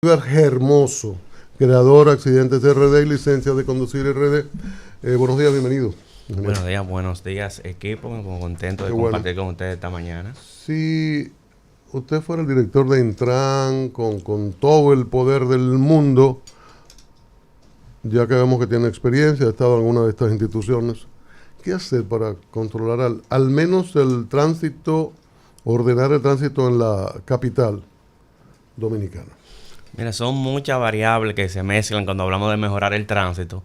Hermoso, creador Accidentes RD y licencia de conducir RD. Buenos días, bienvenido. Buenos días, equipo. Muy contento de Qué compartir bueno. con ustedes esta mañana. Si usted fuera el director de Intran con todo el poder del mundo, ya que vemos que tiene experiencia, ha estado en alguna de estas instituciones, ¿qué hacer para controlar al menos el tránsito, ordenar el tránsito en la capital dominicana? Mira, son muchas variables que se mezclan cuando hablamos de mejorar el tránsito,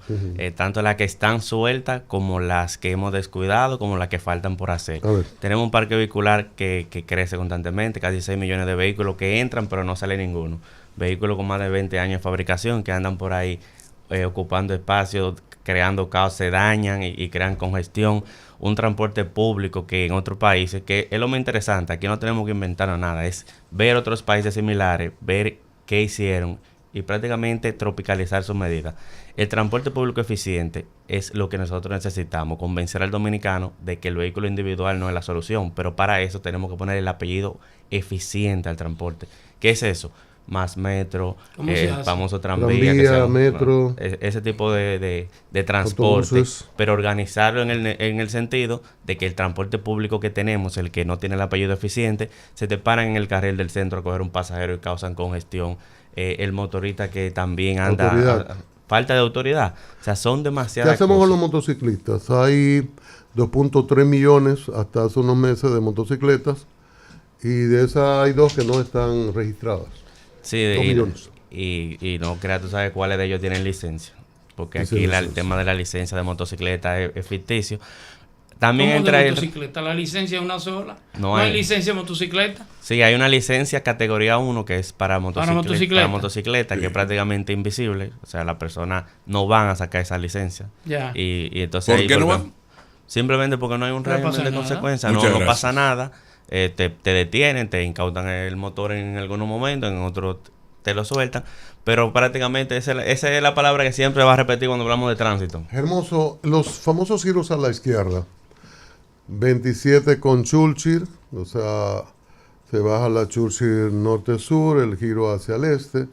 tanto las que están sueltas como las que hemos descuidado, como las que faltan por hacer. Tenemos un parque vehicular que crece constantemente, casi 6 millones de vehículos que entran pero no sale ninguno. Vehículos con más de 20 años de fabricación que andan por ahí ocupando espacios, creando caos, se dañan y crean congestión. Un transporte público que en otros países, que es lo más interesante, aquí no tenemos que inventar nada, es ver otros países similares, ver qué hicieron y prácticamente tropicalizar sus medidas. El transporte público eficiente es lo que nosotros necesitamos, convencer al dominicano de que el vehículo individual no es la solución, pero para eso tenemos que poner el apellido eficiente al transporte. ¿Qué es eso? Más metro, famoso tranvía, metro, ese tipo de transporte, autobuses, pero organizarlo en el sentido de que el transporte público que tenemos, el que no tiene el apellido eficiente, se te paran en el carril del centro a coger un pasajero y causan congestión. El motorista que también anda falta de autoridad. O sea, son demasiadas cosas. ¿Qué hacemos con los motociclistas? Hay 2.3 millones hasta hace unos meses de motocicletas y de esas hay 2 que no están registradas. Sí, y no creas, tú sabes cuáles de ellos tienen licencia. Porque aquí el tema de la licencia de motocicleta es ficticio. También entra de motocicleta, la licencia es una sola. ¿No hay licencia de motocicleta? Sí, hay una licencia categoría 1 que es para motocicleta, que es prácticamente invisible. O sea, las personas no van a sacar esa licencia. Ya. Y entonces ¿Por qué no van? Simplemente porque no hay un régimen de consecuencias. No pasa nada. Te detienen, te incautan el motor en algunos momentos, en otros te lo sueltan, pero prácticamente esa es la palabra que siempre va a repetir cuando hablamos de tránsito. Hermoso, los famosos giros a la izquierda, 27 con Churchill, o sea, se baja la Churchill norte-sur, el giro hacia el este,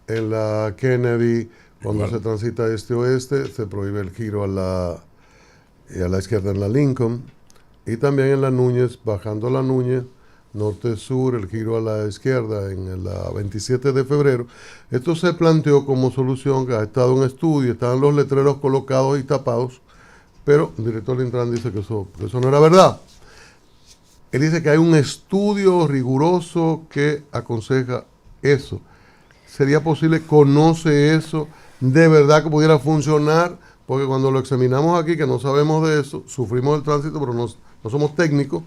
en la Kennedy, cuando se transita este-oeste, se prohíbe el giro a la izquierda en la Lincoln. Y también en la Núñez, bajando la Núñez, norte-sur, el giro a la izquierda en la 27 de febrero. Esto se planteó como solución, que ha estado en estudio, estaban los letreros colocados y tapados, pero el director de Intran dice que eso no era verdad. Él dice que hay un estudio riguroso que aconseja eso. ¿Sería posible? ¿Conoce eso? ¿De verdad que pudiera funcionar? Porque cuando lo examinamos aquí, que no sabemos de eso, sufrimos el tránsito, pero no somos técnicos,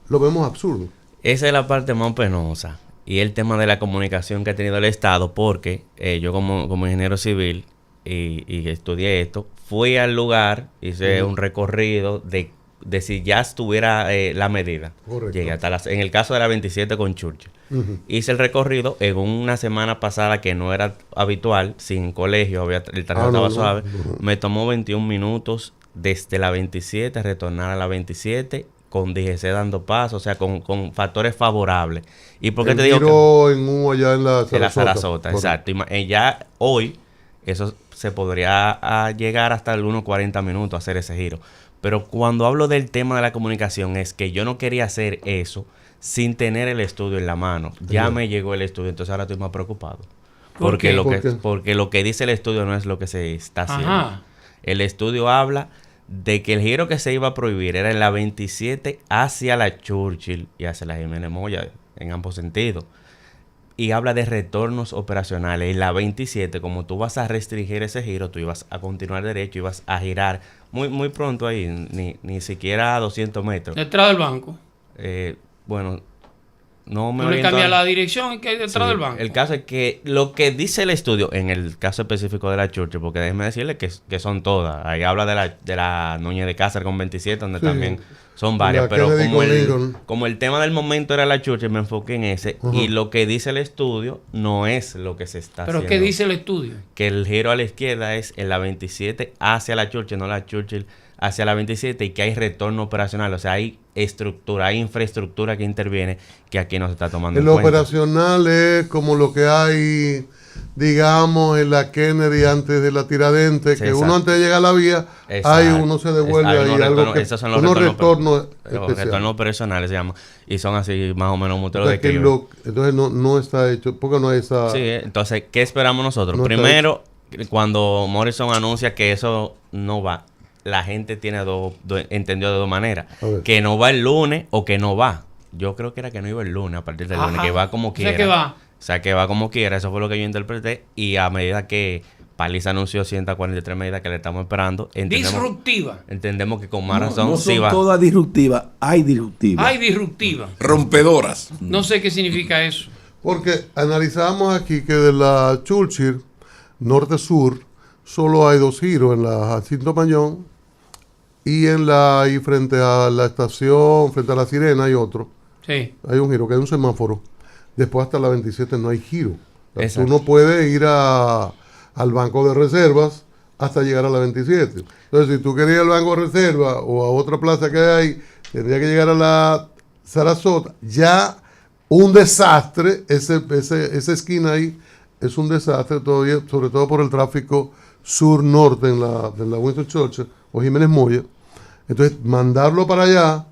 lo vemos absurdo. Esa es la parte más penosa y el tema de la comunicación que ha tenido el Estado, porque yo como ingeniero civil y estudié esto, fui al lugar, hice un recorrido de si ya estuviera la medida. Correcto. Llegué hasta en el caso de la 27 con Churchill. Hice el recorrido en una semana pasada que no era habitual, sin colegio, el tránsito estaba suave. Me tomó 21 minutos desde la 27 retornar a la 27 con DGC dando paso, o sea, con factores favorables. ¿Y por qué te digo que en allá en la Sarasota? Exacto. Y ya hoy eso se podría llegar hasta algunos 40 minutos a hacer ese giro. Pero cuando hablo del tema de la comunicación es que yo no quería hacer eso sin tener el estudio en la mano. Ya me llegó el estudio, entonces ahora estoy más preocupado. Porque lo que dice el estudio no es lo que se está haciendo. El estudio habla de que el giro que se iba a prohibir era en la 27 hacia la Churchill y hacia la Jiménez Moya, en ambos sentidos. Y habla de retornos operacionales. En la 27, como tú vas a restringir ese giro, tú ibas a continuar derecho, ibas a girar muy pronto ahí, ni siquiera a 200 metros. ¿Detrás del banco? Bueno, no me ¿No le cambia la dirección y que hay detrás del banco? El caso es que lo que dice el estudio, en el caso específico de la Churchill, porque déjeme decirle que son todas. Ahí habla de la Núñez de Cáceres con 27, donde también son varias. Pero como el tema del momento era la Churchill, me enfoqué en ese. Y lo que dice el estudio no es lo que se está haciendo. ¿Pero qué dice el estudio? Que el giro a la izquierda es en la 27 hacia la Churchill, no la Churchill hacia la 27, y que hay retorno operacional. O sea, hay estructura, hay infraestructura que interviene que aquí no se está tomando en cuenta. El operacional es como lo que hay digamos, en la Kennedy antes de la Tiradentes, sí, que exacto. Uno antes de llegar a la vía, ahí uno se devuelve ahí algo que esos son los retornos operacionales se llaman, y son así más o menos un motero de kilo. Entonces no está hecho, porque no hay esa... Sí, entonces, ¿qué esperamos nosotros? No primero, cuando Morrison anuncia que eso no va, la gente tiene entendió de dos maneras, que no va el lunes o que no va. Yo creo que era que no iba el lunes, a partir del lunes, que va como quiera. O sea, que va como quiera, eso fue lo que yo interpreté, y a medida que Paliza anunció 143 medidas que le estamos esperando. Disruptiva. Entendemos que con más razón no son todas disruptivas, hay disruptivas. Hay disruptivas. Rompedoras. No sé qué significa eso. Porque analizamos aquí que de la Churchill, norte-sur, solo hay 2 giros, en la Jacinto Mañón y frente a la estación, frente a la Sirena hay otro. Sí. Hay un giro, que hay un semáforo. Después hasta la 27 no hay giro. O sea, tú no puedes ir al banco de reservas hasta llegar a la 27. Entonces, si tú querías ir al banco de reservas o a otra plaza que hay, tendría que llegar a la Sarasota. Ya un desastre, esa esquina ahí es un desastre todavía, sobre todo por el tráfico sur-norte en la Winston Churchill o Jiménez Moya. Entonces, mandarlo para allá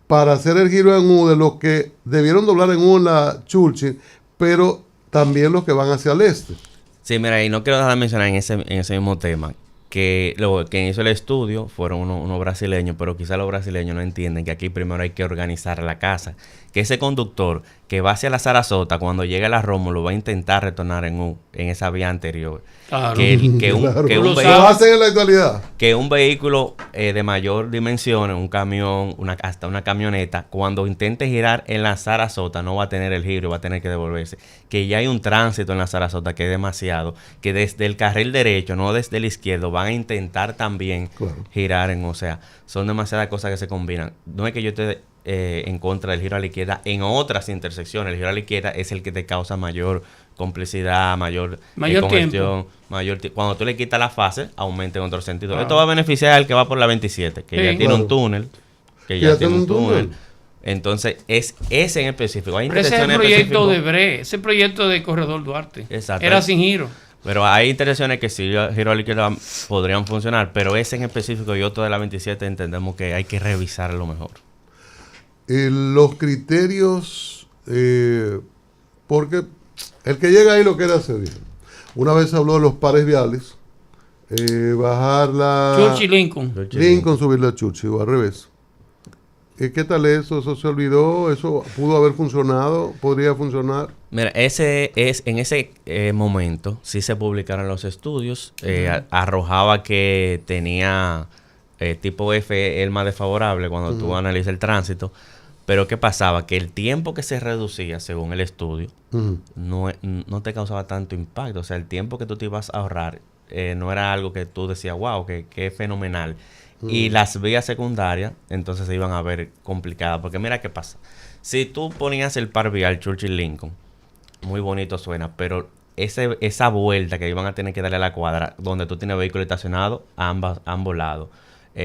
para hacer el giro en U de los que debieron doblar en U en la Churchill, pero también los que van hacia el este. Sí, mira, y no quiero dejar de mencionar en ese mismo tema que quien hizo el estudio fueron unos brasileños, pero quizás los brasileños no entienden que aquí primero hay que organizar la casa. Que ese conductor que va hacia la Sarasota, cuando llegue a la Rómulo, va a intentar retornar en esa vía anterior. Claro. Lo hacen en la actualidad. Que un vehículo de mayor dimensión, un camión, hasta una camioneta, cuando intente girar en la Sarasota, no va a tener el giro, va a tener que devolverse. Que ya hay un tránsito en la Sarasota que es demasiado, que desde el carril derecho, no desde el izquierdo, van a intentar también girar o sea, son demasiadas cosas que se combinan. No es que yo esté en contra del giro a la izquierda en otras intersecciones. El giro a la izquierda es el que te causa mayor complicidad, mayor congestión, cuando tú le quitas la fase, aumenta en otro sentido. Claro. Esto va a beneficiar al que va por la 27, que ya tiene un túnel, Entonces, es ese en específico. Hay pero ese es el proyecto de BRE, ese proyecto de Corredor Duarte. Exacto. Era sin giro. Pero hay intersecciones que sí, giro a la izquierda podrían funcionar, pero ese en específico y otro de la 27 entendemos que hay que revisarlo mejor. Los criterios, porque el que llega ahí lo quiere hacer bien. Una vez habló de los pares viales, bajar la... Churchill Lincoln, subir la Churchill, o al revés. ¿Qué tal eso? ¿Eso se olvidó? ¿Eso pudo haber funcionado? ¿Podría funcionar? Mira, en ese momento sí se publicaron los estudios. Arrojaba que tenía tipo F el más desfavorable cuando tú analizas el tránsito. Pero ¿qué pasaba? Que el tiempo que se reducía, según el estudio, no te causaba tanto impacto. O sea, el tiempo que tú te ibas a ahorrar no era algo que tú decías, wow, que fenomenal. Y las vías secundarias, entonces se iban a ver complicadas. Porque mira qué pasa. Si tú ponías el par vial Churchill-Lincoln, muy bonito suena, pero esa vuelta que iban a tener que darle a la cuadra, donde tú tienes vehículos estacionados a ambos lados,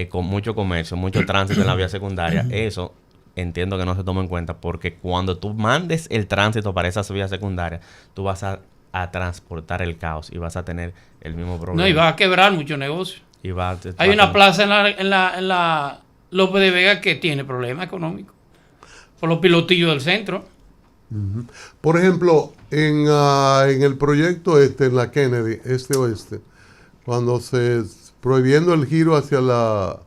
con mucho comercio, mucho tránsito en la vía secundaria, eso entiendo que no se toma en cuenta, porque cuando tú mandes el tránsito para esas vías secundarias, tú vas a transportar el caos y vas a tener el mismo problema. No, y vas a quebrar muchos negocios. Hay una plaza en la López de Vega que tiene problemas económicos por los pilotillos del centro. Por ejemplo, en el proyecto en la Kennedy, este-oeste, cuando se prohibiendo el giro hacia la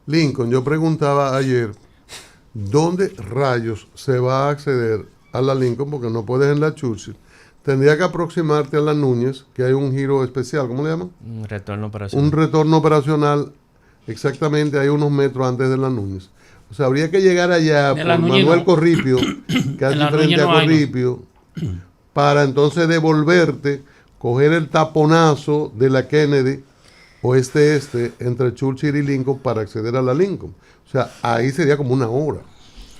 Lincoln, yo preguntaba ayer, ¿dónde rayos se va a acceder a la Lincoln? Porque no puedes en la Churchill. Tendría que aproximarte a la Núñez, que hay un giro especial, ¿cómo le llaman? Un retorno operacional. Un retorno operacional, exactamente, hay unos metros antes de la Núñez. O sea, habría que llegar allá por Manuel Corripio, casi frente a Corripio, para entonces devolverte, coger el taponazo de la Kennedy, oeste-este, entre Churchill y Lincoln, para acceder a la Lincoln. O sea, ahí sería como una hora.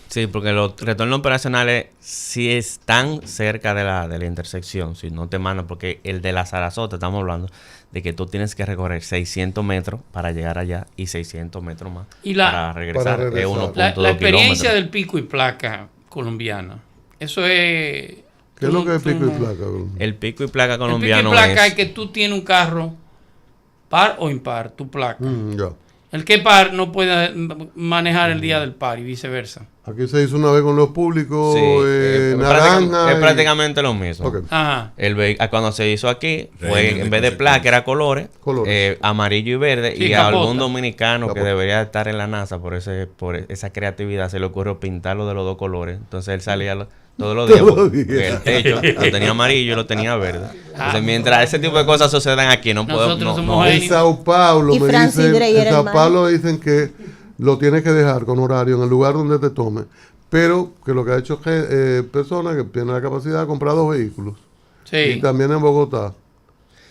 Sí, porque los retornos operacionales sí están cerca de la intersección, si no te mandan, porque el de la Sarasota, estamos hablando de que tú tienes que recorrer 600 metros para llegar allá y 600 metros más para regresar. Es 1.2 la experiencia del pico y placa colombiana, eso es ¿Qué es lo que es pico y placa? El pico y placa colombiano el pico y placa es que tú tienes un carro par o impar, tu placa. Ya. El que par no puede manejar el día del par y viceversa. Aquí se hizo una vez con los públicos, Sí, naranja. es prácticamente lo mismo. Okay. Ajá. Cuando se hizo aquí, fue en vez de placa era colores. Amarillo y verde. Sí, y capota. a algún dominicano Capota. que debería estar en la NASA por esa creatividad se le ocurrió pintarlo de los dos colores. Entonces él salía todos los días. Todos los porque días. el techo lo tenía amarillo y lo tenía verde. Entonces mientras ese tipo de cosas sucedan aquí, no Nosotros podemos... somos En Sao Paulo Y me Francis dicen, Drey en era Sao hermano. Paulo dicen que lo tienes que dejar con horario en el lugar donde te tome, pero que lo que ha hecho es personas que tienen la capacidad de comprar 2 vehículos. Sí. Y también en Bogotá,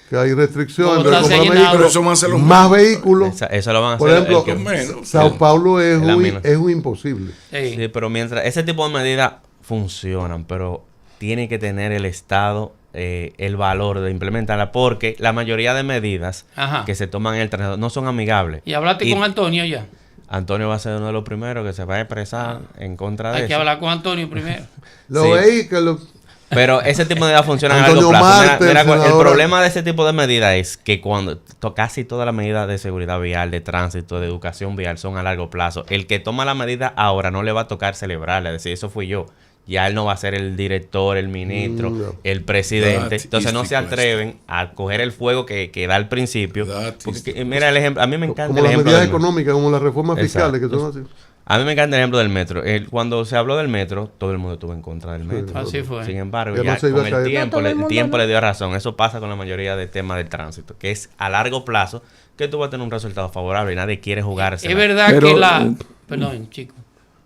que hay restricciones Bogotá de se ha comprar llenado. Pero vehículos, eso van a ser los más vehículos. Eso lo van a Por hacer. ejemplo, menos. Sao Paulo es la un, mina. es un imposible. Sí. Sí, pero mientras ese tipo de medidas funcionan, pero tiene que tener el Estado el valor de implementarla, porque la mayoría de medidas Ajá. que se toman en el tránsito no son amigables. Y hablaste con Antonio ya. Antonio va a ser uno de los primeros que se va a expresar en contra de Hay eso. que hablar con Antonio primero. Los Sí. vehículos. Pero ese tipo de medidas funcionan a Antonio largo plazo. Marte, Mira, el senadora. problema de ese tipo de medidas es que cuando casi todas las medidas de seguridad vial, de tránsito, de educación vial son a largo plazo. El que toma la medida ahora no le va a tocar celebrarla, decir, eso fui yo. Ya él no va a ser el director, el ministro, No. el presidente. That Entonces no is se the question. atreven a coger el fuego que da al principio. That is Porque, the mira el ejemplo, a mí me encanta Como el las ejemplo medidas del- económicas, como las reformas Exacto. fiscales, que son así. A mí me encanta el ejemplo del metro. Cuando se habló del metro, todo el mundo estuvo en contra del metro. Así fue. Sin embargo, Ya ya, no se iba con a el caer. tiempo, No, todo el el mundo tiempo no. le dio razón. Eso pasa con la mayoría de temas del tránsito, que es a largo plazo que tú vas a tener un resultado favorable y nadie quiere jugarse. Es verdad Pero, que Perdón, chico.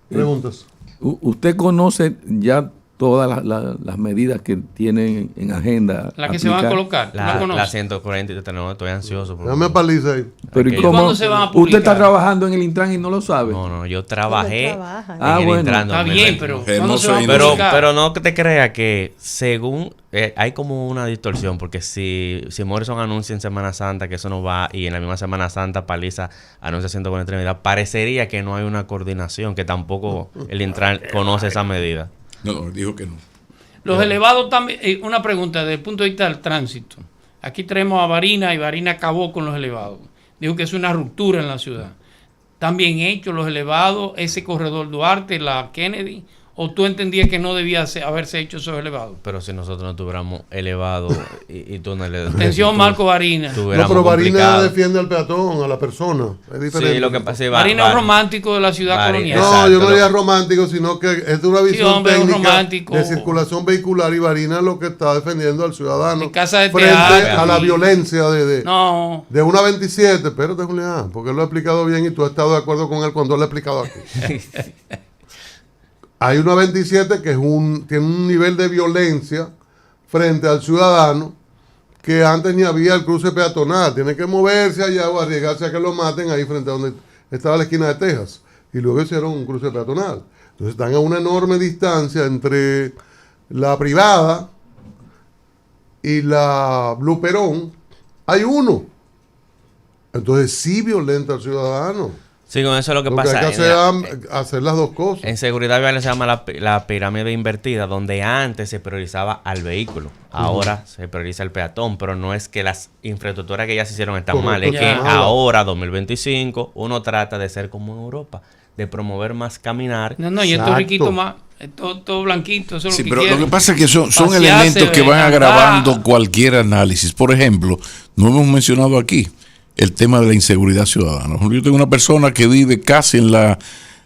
Preguntas. Usted conoce ya todas las medidas que tienen en agenda. La que se van a aplicar. colocar. ¿Tú la La conoces? 140, no, estoy ansioso. por- Dame paliza ahí. Pero ¿y Ok. cómo? ¿Cuándo se van a Usted está publicar? trabajando en el Intran y no lo sabe. No, yo trabajé. trabajan. en Ah, el bueno. Intran Está 2020. bien, pero ¿cuándo Hermoso se van a y- publicar? Pero no te creas que según hay como una distorsión, porque si Morrison anuncia en Semana Santa que eso no va y en la misma Semana Santa Paliza anuncia 143 medidas, parecería que no hay una coordinación, que tampoco el Intran conoce esa medida. No, dijo que no. Los elevados también, una pregunta desde el punto de vista del tránsito. Aquí tenemos a Varina y Varina acabó con los elevados. Dijo que es una ruptura en la ciudad. ¿Están bien hechos los elevados, ese corredor Duarte, la Kennedy? ¿O tú entendías que no debía haberse hecho esos elevados? Pero si nosotros no tuviéramos elevado y túneles... Atención, Marco Varina. No, pero Varina defiende al peatón, a la persona. Es diferente. Sí, lo que pasa es que Varina es un romántico de la ciudad Varina, colonial. No, Exacto, yo no lo- diría romántico, sino que es de una visión hombre, un técnica romántico. de circulación vehicular, y Varina lo que está defendiendo al ciudadano En casa de frente teatro, a la y- violencia de No, una 27. Espérate, Julián, porque él lo ha explicado bien y tú has estado de acuerdo con él cuando él lo ha explicado aquí. Hay una 27 que tiene un nivel de violencia frente al ciudadano que antes ni había el cruce peatonal. Tiene que moverse allá o arriesgarse a que lo maten ahí frente a donde estaba la esquina de Texas. Y luego hicieron un cruce peatonal. Entonces están a una enorme distancia entre la privada y la Blue Perón. Hay uno. Entonces sí violenta al ciudadano. Sí, con eso es lo que Lo que pasa. hay que hacer las dos cosas. En seguridad vial se llama la pirámide invertida, donde antes se priorizaba al vehículo. Ahora se prioriza el peatón, pero no es que las infraestructuras que ya se hicieron están Correcto, mal. Es que ya. ahora, 2025, uno trata de ser como en Europa, de promover más caminar. no, y esto es Exacto. riquito más. Todo blanquito, eso es Sí, lo que pero quieren. lo que pasa es que son Pasearse, elementos que van andar. agravando cualquier análisis. Por ejemplo, no hemos mencionado aquí el tema de la inseguridad ciudadana. Yo tengo una persona que vive casi en la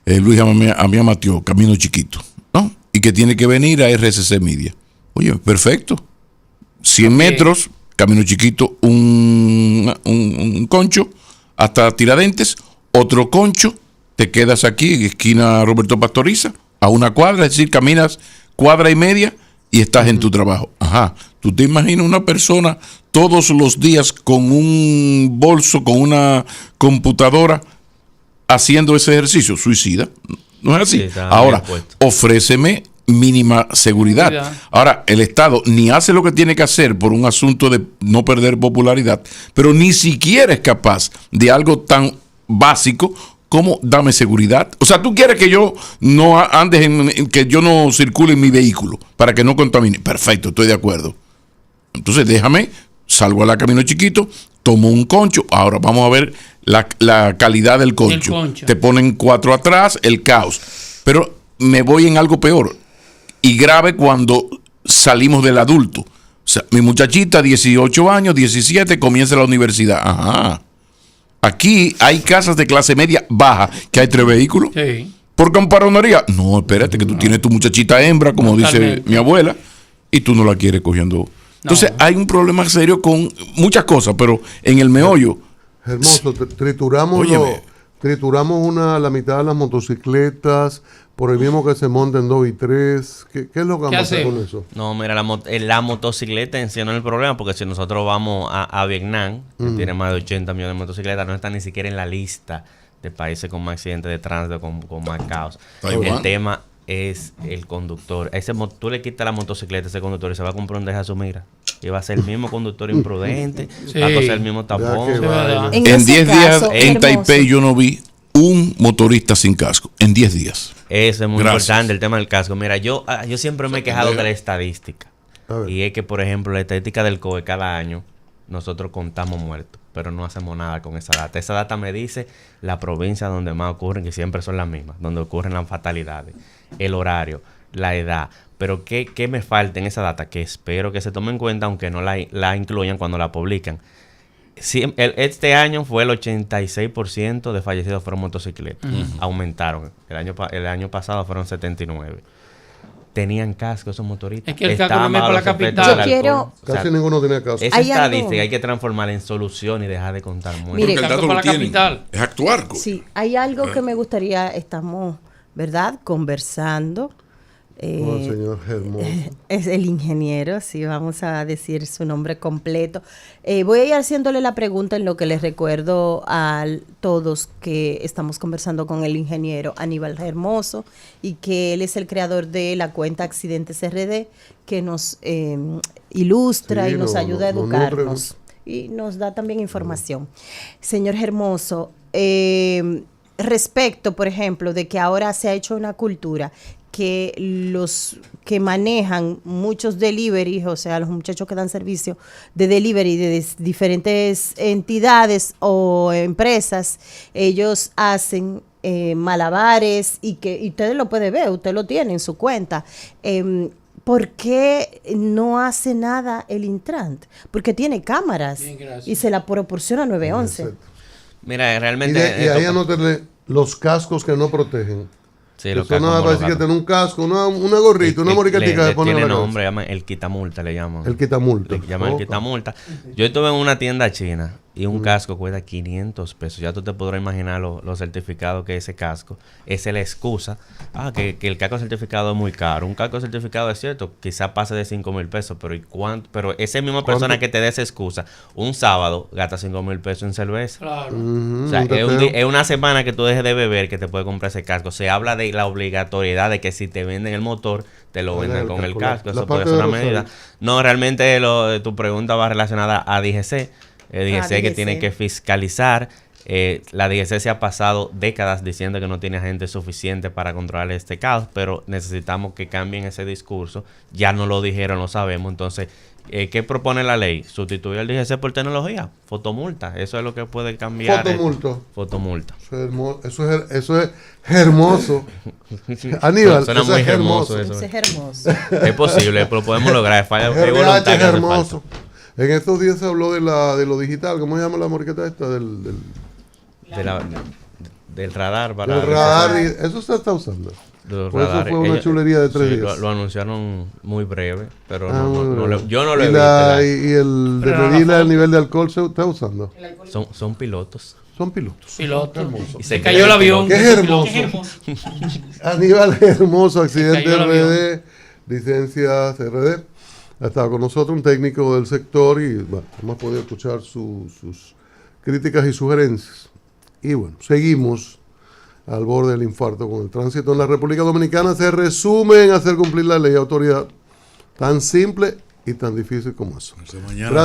Luis Amía Matió, Camino Chiquito, ¿no? Y que tiene que venir a RCC Media. Oye, perfecto. 100 metros, Camino Chiquito, un concho, hasta Tiradentes, otro concho, te quedas aquí en esquina Roberto Pastoriza, a una cuadra, es decir, caminas cuadra y media y estás en tu trabajo. Ajá, tú te imaginas una persona todos los días con un bolso, con una computadora, haciendo ese ejercicio, suicida. No es así. Sí, está Ahora, bien puesto. ofréceme mínima seguridad. Seguridad. Ahora, el Estado ni hace lo que tiene que hacer por un asunto de no perder popularidad, pero ni siquiera es capaz de algo tan básico ¿Cómo? Dame seguridad. O sea, tú quieres que yo no andes que yo no circule en mi vehículo para que no contamine. Perfecto, estoy de acuerdo. Entonces déjame, salgo a la Camino Chiquito, tomo un concho. Ahora vamos a ver la calidad del concho. Te ponen 4 atrás, el caos. Pero me voy en algo peor y grave cuando salimos del adulto. O sea, mi muchachita, 18 años, 17, comienza la universidad. Ajá. Aquí hay casas de clase media baja que hay 3 vehículos. Sí. ¿Por comparonería? No, espérate, que tú tienes tu muchachita hembra, como dice mi abuela, y tú no la quieres cogiendo. Entonces hay un problema serio con muchas cosas, pero en el meollo. Hermoso, trituramos la mitad de las motocicletas, prohibimos que se monten 2 y 3. ¿Qué es lo que vamos a hacer con eso? No, mira, la motocicleta en sí no es el problema, porque si nosotros vamos a Vietnam, que tiene más de 80 millones de motocicletas, no está ni siquiera en la lista de países con más accidentes de tránsito, con más caos. El tema es el conductor. Tú le quitas la motocicleta a ese conductor y se va a comprar un deja su mira. Y va a ser el mismo conductor imprudente, va a coser el mismo tapón. En 10 días en Taipei yo no vi un motorista sin casco. En 10 días. Eso es muy importante, el tema del casco. Mira, yo siempre me he quejado de la estadística. Y es que, por ejemplo, la estadística del COE, cada año nosotros contamos muertos, pero no hacemos nada con esa data. Esa data me dice la provincia donde más ocurren, que siempre son las mismas, donde ocurren las fatalidades, el horario, la edad. Pero ¿qué me falta en esa data? Que espero que se tome en cuenta, aunque no la incluyan cuando la publican. Sí, este año fue el 86% de fallecidos fueron motocicletas. Aumentaron. El año pasado fueron 79. Tenían casco esos motoristas. Es que el casco no me para la capital. Casi ninguno tenía casco. Esa estadística hay que transformarla en solución y dejar de contar muertos. Mire, el dato para la capital es actuar. Sí, hay algo que me gustaría, estamos, ¿verdad?, conversando. El señor Hermoso. Es el ingeniero, sí, vamos a decir su nombre completo. Voy a ir haciéndole la pregunta en lo que les recuerdo a todos que estamos conversando con el ingeniero Aníbal Hermoso y que él es el creador de la cuenta Accidentes RD, que nos ilustra y nos ayuda a educarnos y nos da también información. Señor Hermoso, respecto, por ejemplo, de que ahora se ha hecho una cultura que los que manejan muchos deliveries, o sea, los muchachos que dan servicio de delivery de diferentes entidades o empresas, ellos hacen malabares y usted lo puede ver, usted lo tiene en su cuenta. ¿Por qué no hace nada el Intrant? Porque tiene cámaras y se la proporciona 911. Mira, realmente... Y ahí anotarle los cascos que no protegen. Sí, eso nada parece que tener un casco, una gorrita, una moricatica de poner tiene nombre, llama el quitamulta, le llaman. El quitamulta. Le llaman el quitamulta. Yo estuve en una tienda china y un casco cuesta 500 pesos. Ya tú te podrás imaginar los certificados que ese casco. Esa es la excusa. Que el casco certificado es muy caro. Un casco certificado es cierto, quizás pase de 5,000 pesos, pero ¿y cuánto? Pero esa misma persona que te dé esa excusa, un sábado gasta 5,000 pesos en cerveza. Claro. O sea, es una semana que tú dejes de beber que te puede comprar ese casco. Se habla de la obligatoriedad de que si te venden el motor, te lo vendan con el casco. Eso puede ser una medida. No, realmente tu pregunta va relacionada a DGC. DGC que tiene que fiscalizar. La DGC se ha pasado décadas diciendo que no tiene agentes suficientes para controlar este caos, pero necesitamos que cambien ese discurso. Ya no lo dijeron, lo sabemos. Entonces, ¿qué propone la ley? Sustituir al DGC por tecnología, fotomulta. Eso es lo que puede cambiar. Fotomulta. Eso es hermoso. Aníbal, suena muy hermoso eso. Eso es hermoso. Es posible, pero podemos lograr. Es hermoso. En estos días se habló de lo digital. ¿Cómo se llama la morqueta esta? Del radar. Del radar. Eso se está usando. Eso fue una chulería de 3 días. Lo anunciaron muy breve, pero yo no lo ¿Y he visto. ¿Y el de medir el nivel de alcohol se está usando? Son pilotos. Son pilotos. Y se cayó el avión. ¡Qué hermoso! Aníbal Hermoso, Accidente RD, licencias RD. Ha estado con nosotros un técnico del sector y bueno, hemos podido escuchar sus críticas y sugerencias. Y bueno, seguimos al borde del infarto con el tránsito en la República Dominicana. Se resume en hacer cumplir la ley de autoridad. Tan simple y tan difícil como eso.